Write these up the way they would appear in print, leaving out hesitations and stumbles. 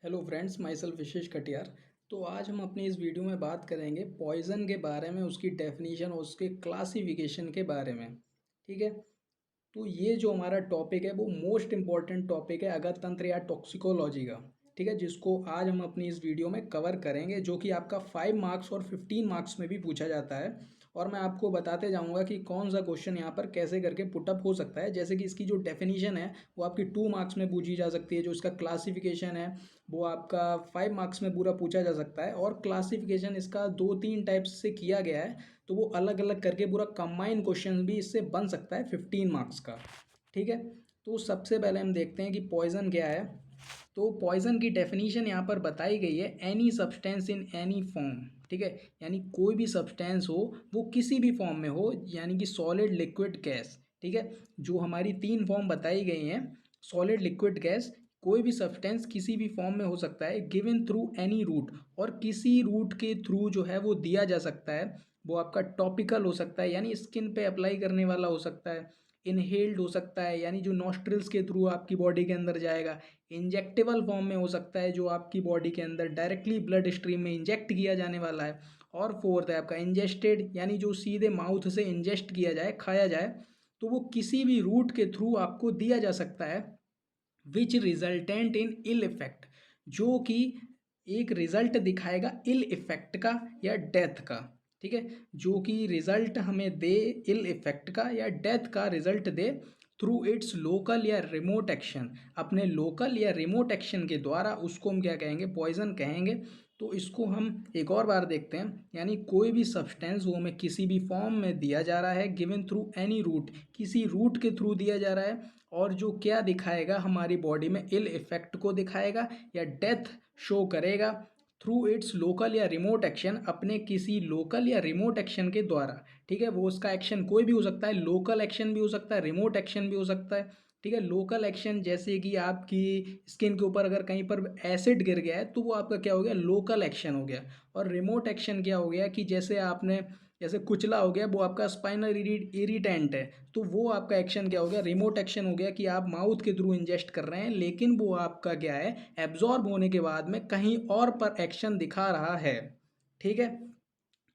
Hello friends, my self विशेष कटियार। तो आज हम अपनी इस वीडियो में बात करेंगे पॉइज़न के बारे में, उसकी डेफिनेशन और उसके क्लासिफिकेशन के बारे में। ठीक है। तो ये जो हमारा टॉपिक है वो मोस्ट इम्पॉर्टेंट टॉपिक है अगर तंत्र या टॉक्सिकोलॉजी का। ठीक है, जिसको आज हम अपनी इस वीडियो में कवर करेंगे, जो कि आपका 5 मार्क्स और 15 मार्क्स में भी पूछा जाता है। और मैं आपको बताते जाऊंगा कि कौन सा क्वेश्चन यहाँ पर कैसे करके पुटअप हो सकता है। जैसे कि इसकी जो डेफिनेशन है वो आपकी 2 मार्क्स में पूछी जा सकती है, जो इसका क्लासिफिकेशन है वो आपका 5 मार्क्स में पूरा पूछा जा सकता है। और क्लासिफिकेशन इसका 2-3 टाइप्स से किया गया है, तो वो अलग अलग करके पूरा कंबाइन क्वेश्चन भी इससे बन सकता है 15 मार्क्स का। ठीक है। तो सबसे पहले हम देखते हैं कि पॉइजन क्या है। तो पॉइजन की डेफिनेशन यहाँ पर बताई गई है, any substance in any form. ठीक है, यानी कोई भी सब्सटेंस हो वो किसी भी फॉर्म में हो, यानी कि सॉलिड, लिक्विड, गैस। ठीक है, जो हमारी 3 फॉर्म बताई गई हैं, सॉलिड, लिक्विड, गैस, कोई भी सब्सटेंस किसी भी फॉर्म में हो सकता है, गिवन थ्रू एनी रूट, और किसी रूट के थ्रू जो है वो दिया जा सकता है। वो आपका टॉपिकल हो सकता है, यानी स्किन पे अप्लाई करने वाला हो सकता है। इनहेल्ड हो सकता है, यानी जो नॉस्ट्रिल्स के थ्रू आपकी बॉडी के अंदर जाएगा। इंजेक्टेबल फॉर्म में हो सकता है, जो आपकी बॉडी के अंदर डायरेक्टली ब्लड स्ट्रीम में इंजेक्ट किया जाने वाला है। और फोर्थ है आपका इंजेस्टेड, यानी जो सीधे माउथ से इंजेस्ट किया जाए, खाया जाए। तो वो किसी भी रूट के थ्रू आपको दिया जा सकता है, विच रिजल्टेंट इन इल इफेक्ट, जो कि एक रिजल्ट दिखाएगा इल इफेक्ट का या डेथ का। ठीक है, जो कि रिजल्ट हमें दे इल इफेक्ट का या डेथ का result they through it's local या रिमोट एक्शन। अपने लोकल या रिमोट एक्शन के द्वारा उसको हम क्या कहेंगे, पॉइजन कहेंगे। तो इसको हम एक और बार देखते हैं, यानी कोई भी सब्सटेंस वो हमें किसी भी फॉर्म में दिया जा रहा है, गिवन थ्रू एनी रूट, किसी रूट के थ्रू दिया जा रहा है, और जो क्या दिखाएगा हमारी बॉडी में इल इफेक्ट को दिखाएगा या डेथ शो करेगा थ्रू इट्स लोकल या रिमोट एक्शन, अपने किसी लोकल या रिमोट एक्शन के द्वारा। ठीक है, वो उसका एक्शन कोई भी हो सकता है, लोकल एक्शन भी हो सकता है, रिमोट एक्शन भी हो सकता है। ठीक है, लोकल एक्शन जैसे कि आपकी स्किन के ऊपर अगर कहीं पर एसिड गिर गया है तो वो आपका क्या हो गया, लोकल एक्शन हो गया। और रिमोट एक्शन क्या हो गया कि जैसे आपने, जैसे कुचला हो गया, वो आपका स्पाइनल इरिटेंट है, तो वो आपका एक्शन क्या हो गया, रिमोट एक्शन हो गया, कि आप माउथ के थ्रू इंजेस्ट कर रहे हैं, लेकिन वो आपका क्या है, एब्जॉर्ब होने के बाद में कहीं और पर एक्शन दिखा रहा है। ठीक है,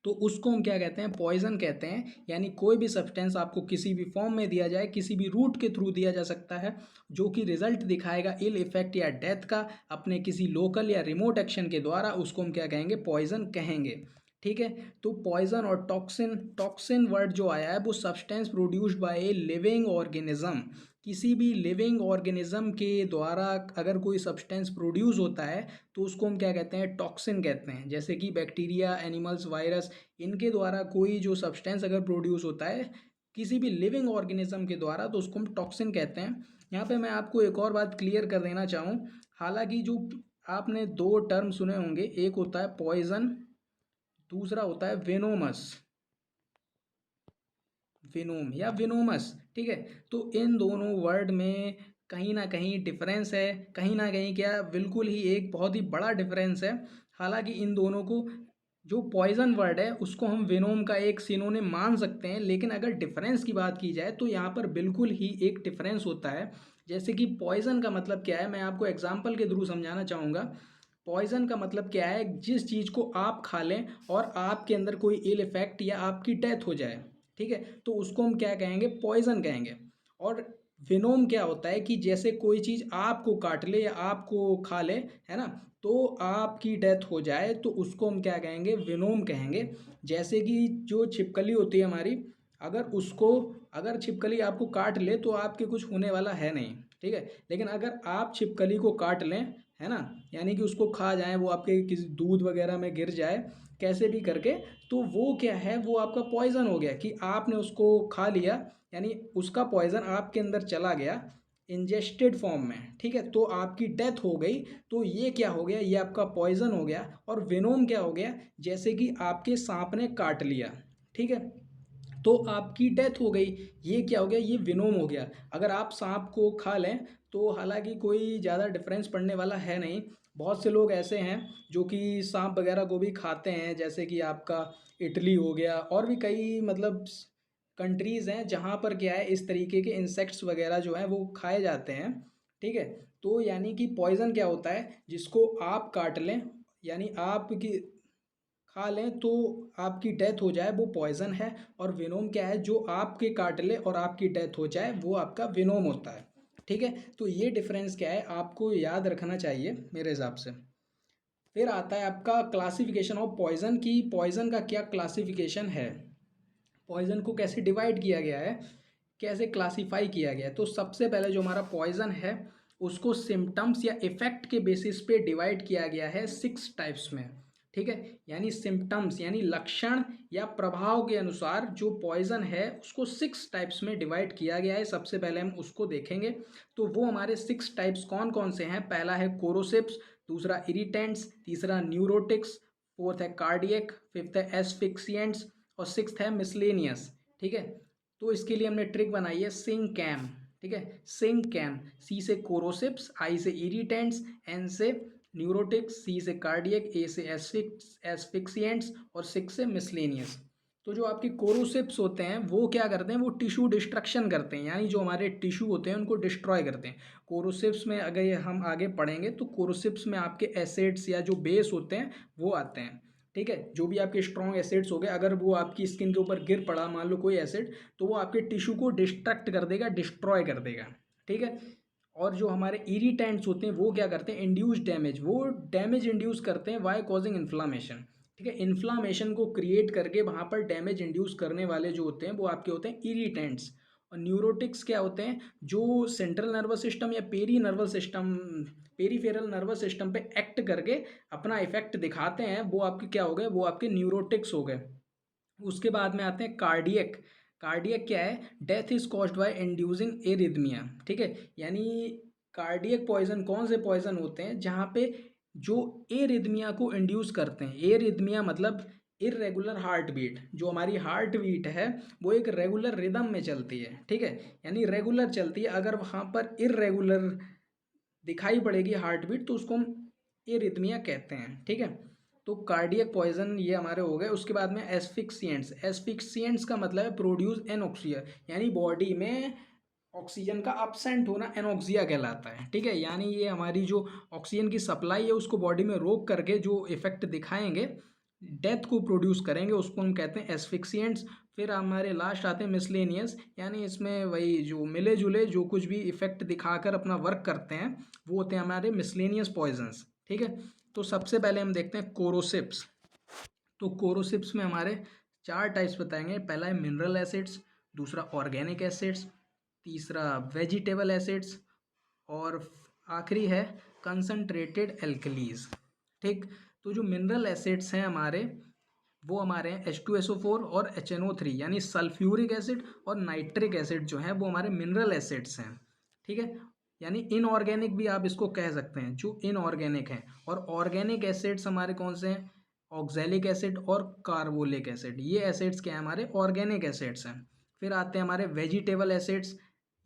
तो उसको हम क्या कहते हैं, पॉइजन कहते हैं। यानी कोई भी सब्सटेंस आपको किसी भी फॉर्म में दिया जाए, किसी भी रूट के थ्रू दिया जा सकता है, जो कि रिजल्ट दिखाएगा इल इफेक्ट या डेथ का, अपने किसी लोकल या रिमोट एक्शन के द्वारा, उसको हम क्या कहेंगे, पॉइजन कहेंगे। ठीक है, तो पॉइजन और टॉक्सिन, टॉक्सिन वर्ड जो आया है वो substance produced by a living organism. किसी भी लिविंग ऑर्गेनिज्म के द्वारा अगर कोई सब्सटेंस प्रोड्यूस होता है तो उसको हम क्या कहते हैं, टॉक्सिन कहते हैं। जैसे कि बैक्टीरिया, एनिमल्स, वायरस, इनके द्वारा कोई जो सब्सटेंस अगर प्रोड्यूस होता है किसी भी लिविंग ऑर्गेनिज्म के द्वारा, तो उसको हम टॉक्सिन कहते हैं। यहाँ पे मैं आपको एक और बात क्लियर कर देना चाहूँ। हालांकि जो आपने दो टर्म सुने होंगे, एक होता है पॉइजन, दूसरा होता है वेनोमस, विनोम या विनोमस। ठीक है, तो इन दोनों वर्ड में कहीं ना कहीं डिफरेंस है, कहीं ना कहीं क्या, बिल्कुल ही एक बहुत ही बड़ा डिफरेंस है। हालांकि इन दोनों को, जो पॉइजन वर्ड है उसको हम विनोम का एक सिनोनिम मान सकते हैं, लेकिन अगर डिफरेंस की बात की जाए तो यहाँ पर बिल्कुल ही एक डिफरेंस होता है। जैसे कि पॉइजन का मतलब क्या है, मैं आपको एग्जाम्पल के थ्रू समझाना चाहूँगा। पॉइजन का मतलब क्या है, जिस चीज़ को आप खा लें और आपके अंदर कोई इल इफेक्ट या आपकी डेथ हो जाए। ठीक है, तो उसको हम क्या कहेंगे, पॉइजन कहेंगे। और विनोम क्या होता है कि जैसे कोई चीज़ आपको काट ले या आपको खा ले, है ना, तो आपकी डेथ हो जाए, तो उसको हम क्या कहेंगे, विनोम कहेंगे। जैसे कि जो छिपकली होती है हमारी, अगर उसको, अगर छिपकली आपको काट ले तो आपके कुछ होने वाला है नहीं। ठीक है, लेकिन अगर आप छिपकली को काट लें, है ना, यानी कि उसको खा जाए, वो आपके किसी दूध वगैरह में गिर जाए कैसे भी करके, तो वो क्या है, वो आपका पॉइजन हो गया, कि आपने उसको खा लिया, यानी उसका पॉइजन आपके अंदर चला गया इंजेस्टेड फॉर्म में। ठीक है, तो आपकी डेथ हो गई। तो ये क्या हो गया, ये आपका पॉइजन हो गया। और वेनोम क्या हो गया, जैसे कि आपके सांप ने काट लिया, ठीक है, तो आपकी डेथ हो गई। ये क्या हो गया, ये विनोम हो गया। अगर आप सांप को खा लें तो हालांकि कोई ज़्यादा डिफरेंस पड़ने वाला है नहीं। बहुत से लोग ऐसे हैं जो कि सांप वगैरह को भी खाते हैं, जैसे कि आपका इटली हो गया, और भी कई मतलब कंट्रीज़ हैं जहाँ पर क्या है, इस तरीके के इंसेक्ट्स वगैरह जो हैं वो खाए जाते हैं। ठीक है, तो यानी कि पॉइजन क्या होता है, जिसको आप काट लें यानी आपकी खा लें तो आपकी डेथ हो जाए, वो पॉइजन है। और विनोम क्या है, जो आपके काट ले और आपकी डेथ हो जाए, वो आपका विनोम होता है। ठीक है, तो ये डिफरेंस क्या है आपको याद रखना चाहिए मेरे हिसाब से। फिर आता है आपका क्लासिफिकेशन ऑफ पॉइजन की, पॉइजन का क्या क्लासिफिकेशन है, पॉइजन को कैसे डिवाइड किया गया है, कैसे क्लासिफाई किया गया है। तो सबसे पहले जो हमारा पॉइजन है उसको सिम्टम्स या इफेक्ट के बेसिस पे डिवाइड किया गया है 6 टाइप्स में। ठीक है, यानी सिम्टम्स यानी लक्षण या प्रभाव के अनुसार जो पॉइजन है उसको 6 टाइप्स में डिवाइड किया गया है। सबसे पहले हम उसको देखेंगे। तो वो हमारे 6 टाइप्स कौन कौन से हैं। पहला है कोरोसिप्स, दूसरा इरिटेंट्स, तीसरा न्यूरोटिक्स, फोर्थ है कार्डियक, फिफ्थ है एस्फिक्सिएंट्स और सिक्स्थ है मिसलेनियस। ठीक है, तो इसके लिए हमने ट्रिक बनाई है सिंग कैम। ठीक है, सिंग कैम, सी से कोरोसिप्स, आई से इरिटेंट्स, एन से न्यूरोटिक्स, सी से कार्डियक, ए से एस्फिक्सिएंट्स और सिक्स से मिसलेनियस। तो जो आपके कोरोसिप्स होते हैं वो क्या करते हैं, वो टिश्यू डिस्ट्रक्शन करते हैं, यानी जो हमारे टिश्यू होते हैं उनको डिस्ट्रॉय करते हैं। कोरोसिप्स में अगर ये हम आगे पढ़ेंगे तो कोरोसिप्स में आपके एसिड्स या जो बेस होते हैं वो आते हैं। ठीक है, जो भी आपके स्ट्रॉन्ग एसिड्स हो गए, अगर वो आपकी स्किन के ऊपर गिर पड़ा मान लो कोई एसिड, तो वो आपके टिश्यू को डिस्ट्रक्ट कर देगा, डिस्ट्रॉय कर देगा। ठीक है, और जो हमारे इरिटेंट्स होते हैं वो क्या करते हैं, इंड्यूस डैमेज, वो डैमेज इंड्यूस करते हैं वाई कॉजिंग इन्फ्लामेशन। ठीक है, इन्फ्लामेशन को क्रिएट करके वहाँ पर डैमेज इंड्यूस करने वाले जो होते हैं वो आपके होते हैं इरिटेंट्स। और न्यूरोटिक्स क्या होते हैं, जो सेंट्रल नर्वस सिस्टम या पेरीफेरल नर्वस सिस्टम पे एक्ट करके अपना इफेक्ट दिखाते हैं, वो आपके क्या हो गए, वो आपके न्यूरोटिक्स हो गए। उसके बाद में आते हैं कार्डियक। कार्डियक क्या है, death is caused by inducing arrhythmia. ठीक है, यानी कार्डियक पॉइजन कौन से पॉइजन होते हैं जहाँ पे जो एरिथमिया को इंड्यूस करते हैं। एरिथमिया मतलब इरेगुलर हार्ट बीट, जो हमारी हार्ट बीट है वो एक रेगुलर रिदम में चलती है। ठीक है, यानी रेगुलर चलती है, अगर वहाँ पर इरेगुलर दिखाई पड़ेगी हार्ट बीट तो उसको हम एरिथमिया कहते हैं। ठीक है, तो कार्डियक पॉइजन ये हमारे हो गए। उसके बाद में एस्फिक्सिएंट्स, एस्फिक्सिएंट्स का मतलब है प्रोड्यूस एनोक्सिया, यानी बॉडी में ऑक्सीजन का अपसेंट होना एनोक्सिया कहलाता है। ठीक है, यानी ये हमारी जो ऑक्सीजन की सप्लाई है उसको बॉडी में रोक करके जो इफेक्ट दिखाएंगे, डेथ को प्रोड्यूस करेंगे, उसको हम कहते हैं एस्फिक्सिएंट्स। फिर हमारे लास्ट आते हैं मिसलेनियस, यानी इसमें वही जो मिले जुले जो कुछ भी इफेक्ट दिखाकर अपना वर्क करते हैं वो होते हैं हमारे मिसलेनियस पॉइजन्स। ठीक है, तो सबसे पहले हम देखते हैं कोरोसिप्स। तो कोरोसिप्स में हमारे 4 टाइप्स बताएंगे। पहला है मिनरल एसिड्स, दूसरा ऑर्गेनिक एसिड्स, तीसरा वेजिटेबल एसिड्स और आखिरी है कंसनट्रेटेड एल्कलीज। ठीक, तो जो मिनरल एसिड्स हैं हमारे वो हमारे हैं H2SO4 और HNO3, यानी सल्फ्यूरिक एसिड और नाइट्रिक एसिड जो है वो हमारे मिनरल एसिड्स हैं। ठीक है, यानी इनऑर्गेनिक भी आप इसको कह सकते हैं, जो इनऑर्गेनिक हैं। और ऑर्गेनिक एसिड्स हमारे कौन से हैं, ऑक्जेलिक एसिड और कार्बोलिक एसिड, ये एसिड्स क्या है हमारे ऑर्गेनिक एसिड्स हैं। फिर आते हैं हमारे वेजिटेबल एसिड्स,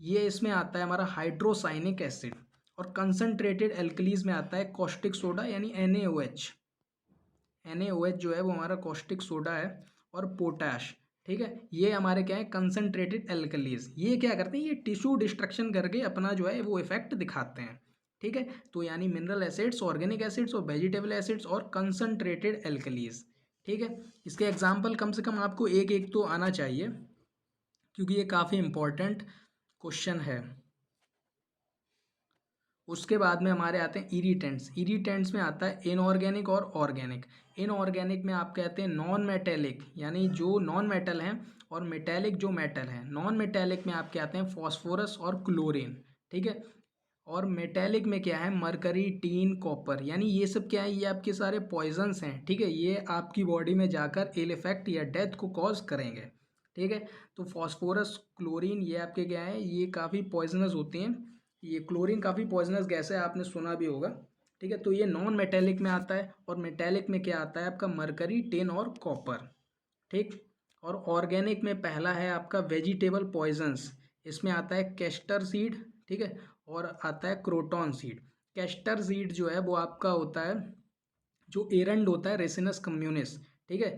ये इसमें आता है हमारा हाइड्रोसाइनिक एसिड। और कंसनट्रेटेड एल्कलीज में आता है कॉस्टिक सोडा यानी NaOH। NaOH जो है वो हमारा कॉस्टिक सोडा है, और पोटैश। ठीक है, ये हमारे क्या है कंसनट्रेटेड एल्कलीज, ये क्या करते हैं, ये टिश्यू डिस्ट्रक्शन करके अपना जो है वो इफेक्ट दिखाते हैं। ठीक है, तो यानी मिनरल एसिड्स, ऑर्गेनिक एसिड्स और वेजिटेबल एसिड्स और कंसनट्रेटेड एल्कलीज। ठीक है, इसके एग्जाम्पल कम से कम आपको एक एक तो आना चाहिए क्योंकि ये काफ़ी इंपॉर्टेंट क्वेश्चन है। उसके बाद में हमारे आते हैं इरिटेंट्स। इरिटेंट्स में आता है इनऑर्गेनिक और ऑर्गेनिक। इनऑर्गेनिक में आप कहते हैं नॉन मेटेलिक, यानी जो नॉन मेटल हैं, और मेटेलिक जो मेटल हैं। नॉन मेटेलिक में आप कहते हैं फॉस्फोरस और क्लोरीन। ठीक है, और मेटेलिक में क्या है मरकरी, टीन, कॉपर, यानी ये सब क्या है, ये आपके सारे पॉइजन्स हैं। ठीक है, ये आपकी बॉडी में जाकर इल इफेक्ट या डेथ को कॉज करेंगे। ठीक है, तो फॉस्फोरस, क्लोरीन ये आपके क्या है, ये काफ़ी पॉइजनस होती हैं। ये क्लोरीन काफ़ी पॉइजनस गैस है, आपने सुना भी होगा। ठीक है, तो ये नॉन मेटेलिक में आता है। और मेटेलिक में क्या आता है आपका मरकरी, टिन और कॉपर। ठीक, और ऑर्गेनिक में पहला है आपका वेजिटेबल पॉइजन्स, इसमें आता है कैस्टर सीड। ठीक है, और आता है क्रोटॉन सीड। कैस्टर सीड जो है वो आपका होता है, जो एरंड होता है रेसिनस कम्युनिस। ठीक है,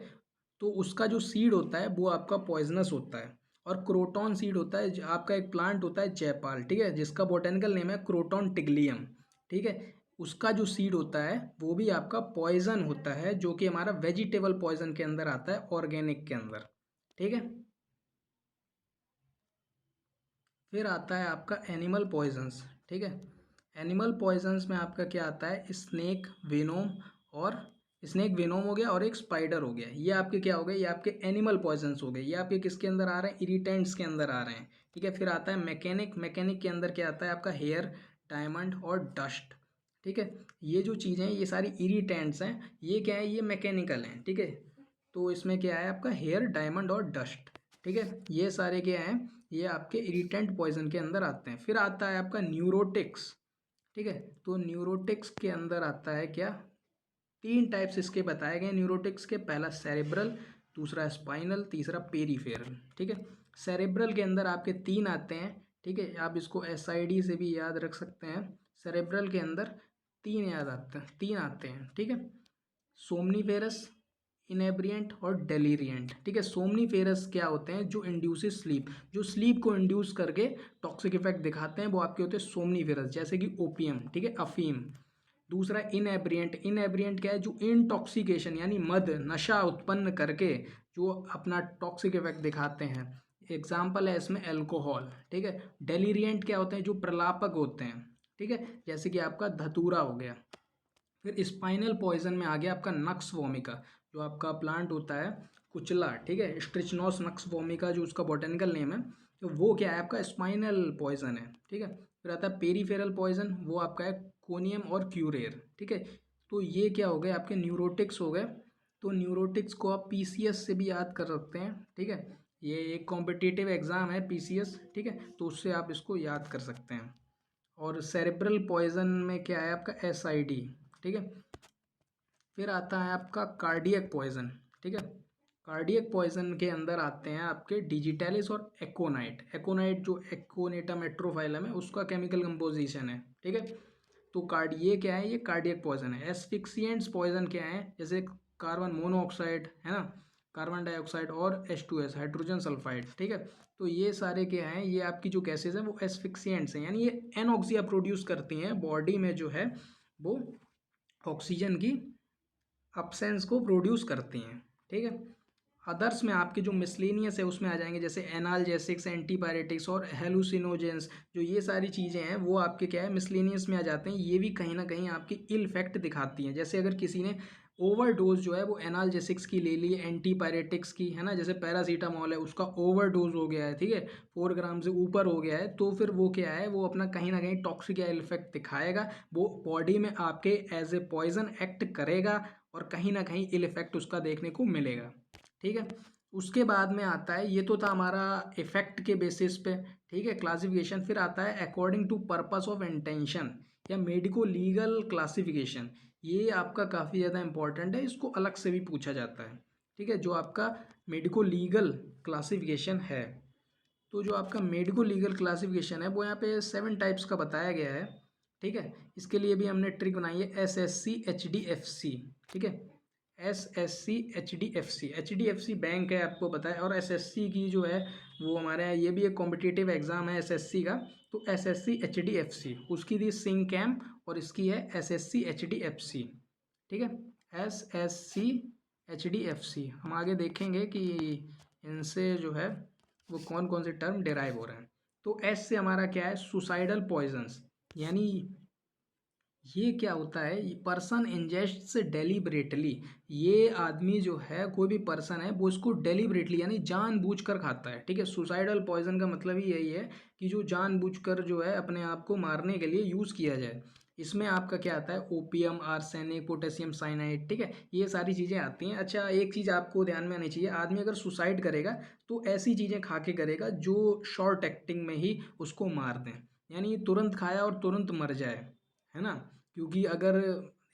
तो उसका जो सीड होता है वो आपका पॉइजनस होता है। और क्रोटॉन सीड होता है आपका एक प्लांट होता है जयपाल, ठीक है, जिसका बोटेनिकल नेम है क्रोटॉन टिग्लियम, ठीक है। उसका जो सीड होता है वो भी आपका पॉइजन होता है, जो कि हमारा वेजिटेबल पॉइजन के अंदर आता है, ऑर्गेनिक के अंदर, ठीक है। फिर आता है आपका एनिमल पॉइजन्स, ठीक है। एनिमल पॉइजन्स में आपका क्या आता है, स्नेक वेनोम, और स्नेक वेनोम हो गया, और एक स्पाइडर हो गया। ये आपके क्या हो गए, ये आपके एनिमल पॉइजन्स हो गए। ये आपके किसके अंदर आ रहे हैं, इरिटेंट्स के अंदर आ रहे हैं, ठीक है। फिर आता है मैकेनिक। मैकेनिक के अंदर क्या आता है आपका हेयर, डायमंड और डस्ट, ठीक है। ये जो चीज़ें हैं ये सारी इरिटेंट्स हैं, ये क्या है, ये मैकेनिकल हैं, ठीक है। तो इसमें क्या है आपका हेयर, डायमंड और डस्ट, ठीक है। ये सारे क्या हैं, ये आपके इरिटेंट पॉइजन के अंदर आते हैं। फिर आता है आपका न्यूरोटिक्स, ठीक है। तो न्यूरोटिक्स के अंदर आता है क्या, तीन टाइप्स इसके बताए गए न्यूरोटिक्स के। पहला सेरेब्रल, दूसरा स्पाइनल, तीसरा पेरीफेरल, ठीक है। सेरेब्रल के अंदर आपके तीन आते हैं, ठीक है। आप इसको एसआईडी से भी याद रख सकते हैं। सेरेब्रल के अंदर तीन आते हैं, ठीक है। सोमनीफेरस, इनेब्रियंट और डेलीरियंट, ठीक है। सोमनीफेरस क्या होते हैं, जो इंड्यूसेस स्लीप, जो स्लीप को इंड्यूस करके टॉक्सिक इफेक्ट दिखाते हैं, वो आपके होते हैं सोमनीफेरस, जैसे कि ओपियम, ठीक है, अफीम। दूसरा इनएब्रियंट। इनएब्रियंट क्या है, जो इंटॉक्सिकेशन यानी मद, नशा उत्पन्न करके जो अपना टॉक्सिक इफेक्ट दिखाते हैं। एग्जाम्पल है इसमें एल्कोहल, ठीक है। डेलीरियंट क्या होते हैं, जो प्रलापक होते हैं, ठीक है, जैसे कि आपका धतूरा हो गया। फिर स्पाइनल पॉइजन में आ गया आपका नक्स वोमिका, जो आपका प्लांट होता है कुचला, ठीक है, स्ट्रिचनोस नक्स वोमिका जो उसका बोटेनिकल नेम है। तो वो क्या है आपका स्पाइनल पॉइजन है, ठीक है। फिर आता है पेरीफेरल पॉइजन, वो आपका है कोनियम और क्यूरेर, ठीक है। तो ये क्या हो गए आपके न्यूरोटिक्स हो गए। तो न्यूरोटिक्स को आप पीसीएस से भी याद कर सकते हैं, ठीक है। ये एक कॉम्पिटिटिव एग्जाम है पीसीएस, ठीक है, तो उससे आप इसको याद कर सकते हैं। और सेरेब्रल पॉइजन में क्या है आपका एसआईडी, ठीक है। फिर आता है आपका कार्डियक पॉइजन, ठीक है। कार्डियक पॉइजन के अंदर आते हैं आपके डिजिटैलिस और एकोनाइट। एकोनाइट जो एकोनेटा मेट्रोफाइलम है उसका केमिकल कंपोजिशन है, ठीक है। तो ये क्या है, ये कार्डियक पॉइजन है। एस्फिक्सिएंट्स पॉइजन क्या है, जैसे कार्बन मोनोऑक्साइड है ना, कार्बन डाइऑक्साइड और H2S हाइड्रोजन सल्फाइड, ठीक है। तो ये सारे क्या हैं, ये आपकी जो गैसेज हैं वो एस्फिक्सिएंट्स हैं, यानी ये एनऑक्सिया प्रोड्यूस करती हैं बॉडी में, जो है वो ऑक्सीजन की अपसेंस को प्रोड्यूस करती हैं, ठीक है। अदर्स में आपके जो मिसलेनियस है उसमें आ जाएंगे, जैसे एनाल्जेसिक्स, एंटीपायरेटिक्स और हेलुसिनोजेंस। जो ये सारी चीज़ें हैं वो आपके क्या है, मिसलेनियस में आ जाते हैं। ये भी कहीं ना कहीं आपकी इल इफेक्ट दिखाती हैं। जैसे अगर किसी ने ओवरडोज जो है वो एनाल्जेसिक्स की ले ली, एंटीपायरेटिक्स की, है ना, जैसे पैरासीटामॉल है उसका ओवरडोज हो गया है, ठीक है, 4 ग्राम से ऊपर हो गया है, तो फिर वो क्या है, वो अपना कहीं ना कहीं टॉक्सिक या इल इफेक्ट दिखाएगा। वो बॉडी में आपके एज ए पॉइजन एक्ट करेगा, और कहीं ना कहीं इल इफेक्ट उसका देखने को मिलेगा, ठीक है। उसके बाद में आता है, ये तो था हमारा इफेक्ट के बेसिस पे, ठीक है, क्लासिफिकेशन। फिर आता है according to purpose of intention या मेडिको लीगल क्लासिफिकेशन। ये आपका काफ़ी ज़्यादा इंपॉर्टेंट है, इसको अलग से भी पूछा जाता है, ठीक है, जो आपका मेडिको लीगल क्लासिफिकेशन है। तो जो आपका मेडिको लीगल क्लासिफिकेशन है वो यहाँ पे 7 टाइप्स का बताया गया है, ठीक है। इसके लिए भी हमने ट्रिक बनाई है, SSC HDFC, ठीक है, SSC HDFC बैंक है, आपको पता है। और SSC की जो है वो हमारे यहाँ, ये भी एक कॉम्पिटिटिव एग्जाम है SSC का। तो SSC HDFC उसकी थी सिंह कैम्प, और इसकी है SSC HDFC, ठीक है, SSC HDFC। हम आगे देखेंगे कि इनसे जो है वो कौन कौन से टर्म डिराइव हो रहे हैं। तो एस से हमारा क्या है, सुसाइडल पॉइजन्स, यानी ये क्या होता है, पर्सन इंजेस्ट्स डेलिबरेटली। ये आदमी जो है, कोई भी पर्सन है वो इसको डेलिबरेटली यानी जानबूझकर खाता है, ठीक है। सुसाइडल पॉइजन का मतलब ही यही है कि जो जानबूझकर जो है अपने आप को मारने के लिए यूज़ किया जाए। इसमें आपका क्या आता है, ओपियम, आर्सेनिक, पोटेशियम साइनाइड, ठीक है, ये सारी चीज़ें आती हैं। अच्छा, एक चीज़ आपको ध्यान में आनी चाहिए, आदमी अगर सुसाइड करेगा तो ऐसी चीज़ें खा के करेगा जो शॉर्ट एक्टिंग में ही उसको मार दें, यानी तुरंत खाया और तुरंत मर जाए, है ना। क्योंकि अगर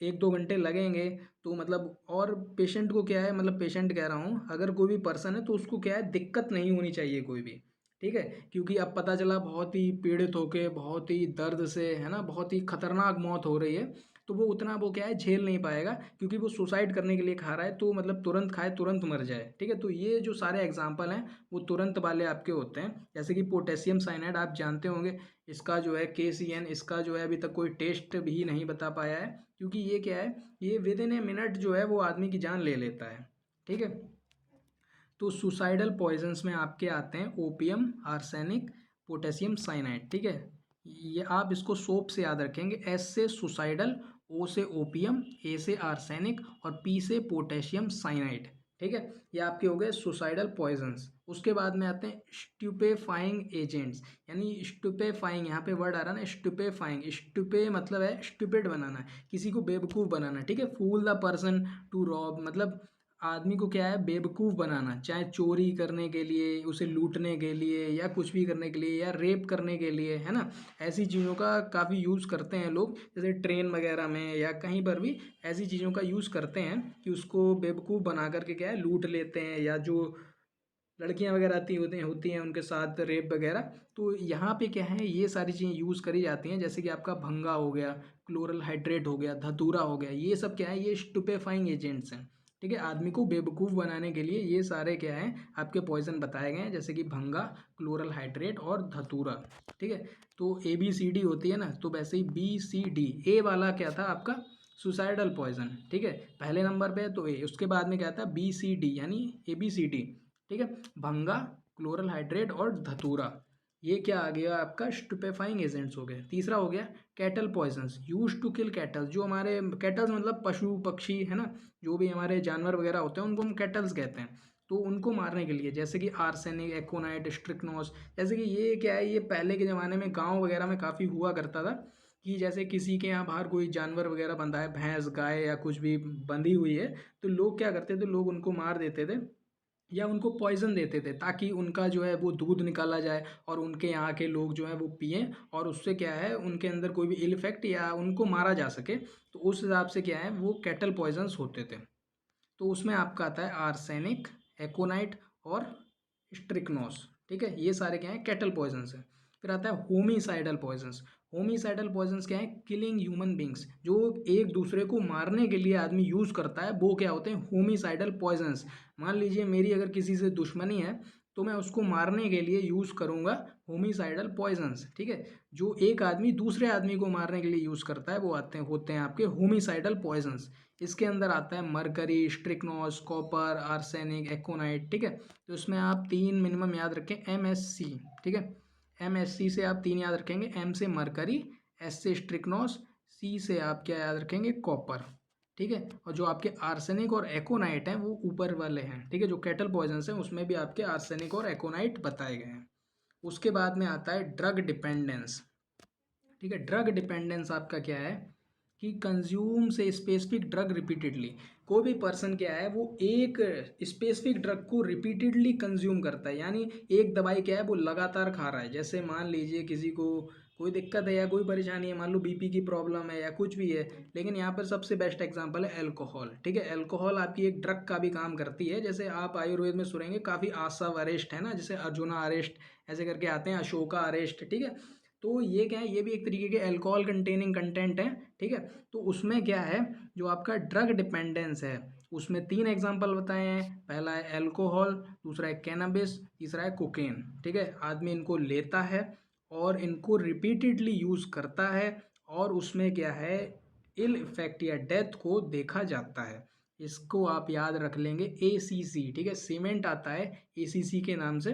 1-2 घंटे लगेंगे तो मतलब, और पेशेंट को क्या है, मतलब पेशेंट कह रहा हूँ, अगर कोई भी पर्सन है तो उसको क्या है, दिक्कत नहीं होनी चाहिए कोई भी, ठीक है। क्योंकि अब पता चला बहुत ही पीड़ित होके, बहुत ही दर्द से, है ना, बहुत ही खतरनाक मौत हो रही है, तो वो उतना वो क्या है झेल नहीं पाएगा, क्योंकि वो सुसाइड करने के लिए खा रहा है, तो मतलब तुरंत खाए तुरंत मर जाए। ठीक है, तो ये जो सारे एग्जाम्पल हैं वो तुरंत वाले आपके होते हैं। जैसे कि पोटेशियम साइनाइड आप जानते होंगे, इसका जो है KCN, इसका जो है अभी तक कोई टेस्ट भी नहीं बता पाया है, क्योंकि ये क्या है, ये विद इन ए मिनट जो है वो आदमी की जान ले लेता है। ठीक है, तो सुसाइडल पॉइजन्स में आपके आते हैं ओपियम, आर्सेनिक, पोटेशियम साइनाइड। ठीक है, ये आप इसको सोप से याद रखेंगे। S से सुसाइडल, O से ओपियम, A से आर्सेनिक और P से पोटेशियम साइनाइड। ठीक है, ये आपके हो गए सुसाइडल पॉइजन्स। उसके बाद में आते हैं स्टुपेफाइंग एजेंट्स, यानी स्टुपेफाइंग, यहाँ पे वर्ड आ रहा है ना स्टुपेफाइंग। स्टुपे मतलब है स्टूपिड बनाना, किसी को बेवकूफ़ बनाना। ठीक है, fool the person to rob, मतलब आदमी को क्या है बेवकूफ़ बनाना, चाहे चोरी करने के लिए, उसे लूटने के लिए, या कुछ भी करने के लिए, या रेप करने के लिए, है ना। ऐसी चीज़ों का काफ़ी यूज़ करते हैं लोग, जैसे ट्रेन वगैरह में या कहीं पर भी ऐसी चीज़ों का यूज़ करते हैं कि उसको बेवकूफ़ बना करके क्या है लूट लेते हैं, या जो लड़कियां वगैरह होती हैं उनके साथ रेप वगैरह। तो यहाँ पे क्या है ये सारी चीज़ें यूज़ करी जाती हैं, जैसे कि आपका भंगा हो गया, क्लोरल हाइड्रेट हो गया, धतूरा हो गया, ये सब क्या है ये स्टुपेफाइंग एजेंट्स हैं। ठीक है, आदमी को बेवकूफ़ बनाने के लिए ये सारे क्या है आपके पॉइजन बताए गए हैं, जैसे कि भंगा, क्लोरल हाइड्रेट और धतूरा। ठीक है, तो ABCD होती है ना, तो वैसे ही BCD, ए वाला क्या था आपका सुसाइडल पॉइजन। ठीक है, पहले नंबर पे है तो ए, उसके बाद में क्या था BCD यानी ABCD। ठीक है, भंगा, क्लोरल हाइड्रेट और धतूरा, ये क्या आ गया आपका स्टुपेफाइंग एजेंट्स हो गए। तीसरा हो गया cattle poisons used to kill cattle, जो हमारे कैटल्स मतलब पशु पक्षी है ना, जो भी हमारे जानवर वगैरह होते हैं उनको हम कैटल्स कहते हैं, तो उनको मारने के लिए, जैसे कि आर्सेनिक, एकोनाइट, स्ट्रिक्नोस। जैसे कि ये क्या है, ये पहले के ज़माने में गाँव वगैरह में काफ़ी हुआ करता था, कि जैसे किसी के यहाँ बाहर कोई जानवर वगैरह बंधा है, भैंस गाय या कुछ भी बंधी हुई है, तो लोग क्या करते थे, लोग उनको मार देते थे या उनको पॉइज़न देते थे, ताकि उनका जो है वो दूध निकाला जाए और उनके यहाँ के लोग जो हैं वो पिएं, और उससे क्या है उनके अंदर कोई भी इल इफेक्ट या उनको मारा जा सके। तो उस हिसाब से क्या है वो कैटल पॉइजन्स होते थे। तो उसमें आपका आता है आर्सेनिक, एकोनाइट और स्ट्रिक्नोस। ठीक है, ये सारे क्या हैं कैटल पॉइजन्स हैं। फिर आता है होमिसाइडल पॉइजन्स। होमिसाइडल पॉइजन्स क्या है, किलिंग ह्यूमन बींग्स, जो एक दूसरे को मारने के लिए आदमी यूज़ करता है, वो क्या होते हैं होमिसाइडल पॉइजन्स। मान लीजिए मेरी अगर किसी से दुश्मनी है, तो मैं उसको मारने के लिए यूज़ करूँगा होमिसाइडल पॉइजन्स। ठीक है, जो एक आदमी दूसरे आदमी को मारने के लिए यूज़ करता है वो होते हैं आपके होमिसाइडल पॉइजन्स। इसके अंदर आता है मरकरी, स्ट्रिक्नोस, कॉपर, आर्सेनिक, एकोनाइट। ठीक है, तो इसमें आप 3 मिनिमम याद रखें, MSC। ठीक है, MSC से आप 3 याद रखेंगे, M से मरकरी, S से स्ट्रिक्नोस, C से आप क्या याद रखेंगे कॉपर। ठीक है, और जो आपके आर्सेनिक और एकोनाइट हैं वो ऊपर वाले हैं। ठीक है, जो कैटल पॉइजन्स हैं उसमें भी आपके आर्सेनिक और एकोनाइट बताए गए हैं। उसके बाद में आता है ड्रग डिपेंडेंस। ठीक है, ड्रग डिपेंडेंस आपका क्या है कि कंज्यूम से स्पेसिफिक ड्रग रिपीटेडली। कोई भी पर्सन क्या है वो एक स्पेसिफिक ड्रग को रिपीटेडली कंज्यूम करता है, यानी एक दवाई क्या है वो लगातार खा रहा है। जैसे मान लीजिए किसी को कोई दिक्कत है या कोई परेशानी है, मान लो BP की प्रॉब्लम है या कुछ भी है, लेकिन यहाँ पर सबसे बेस्ट एग्जांपल है अल्कोहल। ठीक है, अल्कोहल आपकी एक ड्रग का भी काम करती है। जैसे आप आयुर्वेद में सुनेंगे काफ़ी आसव अरेस्ट है ना, जैसे अर्जुना अरेस्ट ऐसे करके आते हैं, अशोका अरेस्ट। ठीक है, तो ये क्या है, ये भी एक तरीके के अल्कोहल कंटेनिंग कंटेंट है। ठीक है, तो उसमें क्या है जो आपका ड्रग डिपेंडेंस है, उसमें 3 एग्जांपल बताए हैं। पहला है अल्कोहल, दूसरा है कैनबिस, तीसरा है कोकेन। ठीक है, आदमी इनको लेता है और इनको रिपीटेडली यूज़ करता है, और उसमें क्या है इल इफेक्ट या डेथ को देखा जाता है। इसको आप याद रख लेंगे ACC। ठीक है, सीमेंट आता है ACC के नाम से।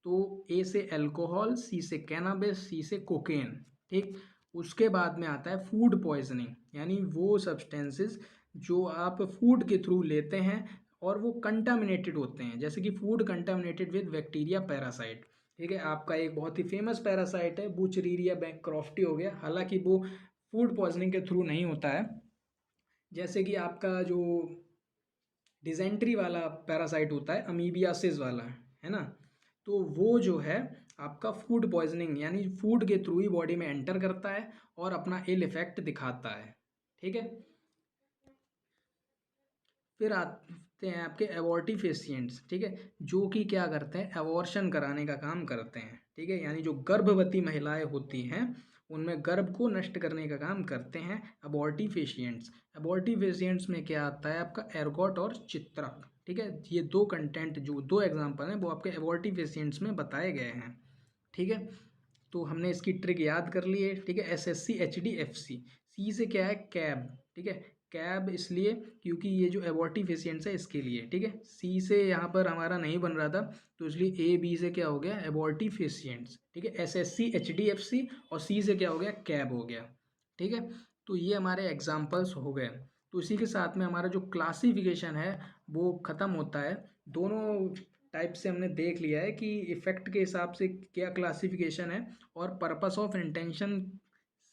तो A से अल्कोहल, C से कैनाबिस, C से कोकेन। ठीक, उसके बाद में आता है फूड पॉइजनिंग, यानी वो सब्सटेंसेस जो आप फूड के थ्रू लेते हैं और वो कंटामिनेटेड होते हैं, जैसे कि food contaminated with bacteria parasite. ठीक है, आपका एक बहुत ही फेमस पैरासाइट है बुचरीरिया बैक्रोफ्टी हो गया, हालांकि वो फूड पॉइजनिंग के थ्रू नहीं होता है। जैसे कि आपका जो डिजेंट्री वाला पैरासाइट होता है, अमीबियासिस वाला, है ना, तो वो जो है आपका फूड पॉइजनिंग यानी फूड के थ्रू ही बॉडी में एंटर करता है और अपना इल इफेक्ट दिखाता है। ठीक है, फिर आते हैं आपके एबॉर्टिफिशिएंट्स। ठीक है, जो कि क्या करते हैं एबॉर्शन कराने का काम करते हैं। ठीक है, यानी जो गर्भवती महिलाएं होती हैं उनमें गर्भ को नष्ट करने का काम करते हैं अबॉर्टिफिशिएंट्स। अबॉर्टिफिशिएंट्स में क्या आता है आपका एर्गोट और चित्रक, ठीक है। ये दो कंटेंट जो दो एग्जाम्पल हैं वो आपके अबॉर्टिफिशिएंट्स में बताए गए हैं, ठीक है। तो हमने इसकी ट्रिक याद कर ली है, ठीक है। SSC HDFC। सी से क्या है कैब, ठीक है। कैब इसलिए क्योंकि ये जो एबॉर्टिफिशिएंट्स है इसके लिए, ठीक है। सी से यहाँ पर हमारा नहीं बन रहा था तो इसलिए A B से क्या हो गया एबॉर्टिफिशिएंट्स, ठीक है। SSC HDFC और सी से क्या हो गया कैब हो गया, ठीक है। तो ये हमारे एग्जाम्पल्स हो गए। तो इसी के साथ में हमारा जो क्लासिफिकेशन है वो ख़त्म होता है। दोनों टाइप से हमने देख लिया है कि इफ़ेक्ट के हिसाब से क्या क्लासिफिकेशन है और पर्पस ऑफ इंटेंशन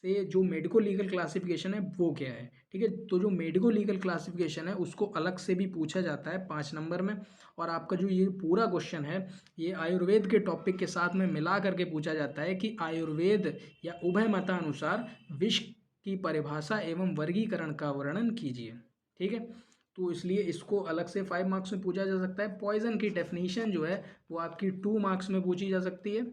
से जो मेडिको लीगल क्लासिफिकेशन है वो क्या है, ठीक है। तो जो मेडिको लीगल क्लासिफिकेशन है उसको अलग से भी पूछा जाता है 5 नंबर में। और आपका जो ये पूरा क्वेश्चन है ये आयुर्वेद के टॉपिक के साथ में मिला करके पूछा जाता है कि आयुर्वेद या उभय मतानुसार विष की परिभाषा एवं वर्गीकरण का वर्णन कीजिए, ठीक है। तो इसलिए इसको अलग से 5 मार्क्स में पूछा जा सकता है। पॉइजन की डेफिनेशन जो है वो आपकी 2 मार्क्स में पूछी जा सकती है,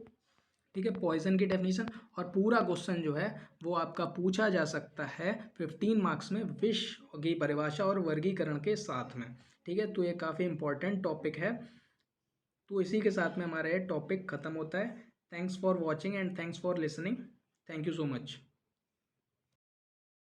ठीक है। पॉइजन की डेफिनेशन और पूरा क्वेश्चन जो है वो आपका पूछा जा सकता है 15 मार्क्स में विष की परिभाषा और वर्गीकरण के साथ में, ठीक है। तो ये काफ़ी इंपॉर्टेंट टॉपिक है। तो इसी के साथ में हमारा ये टॉपिक ख़त्म होता है। Thanks for watching and thanks for listening. Thank you so much.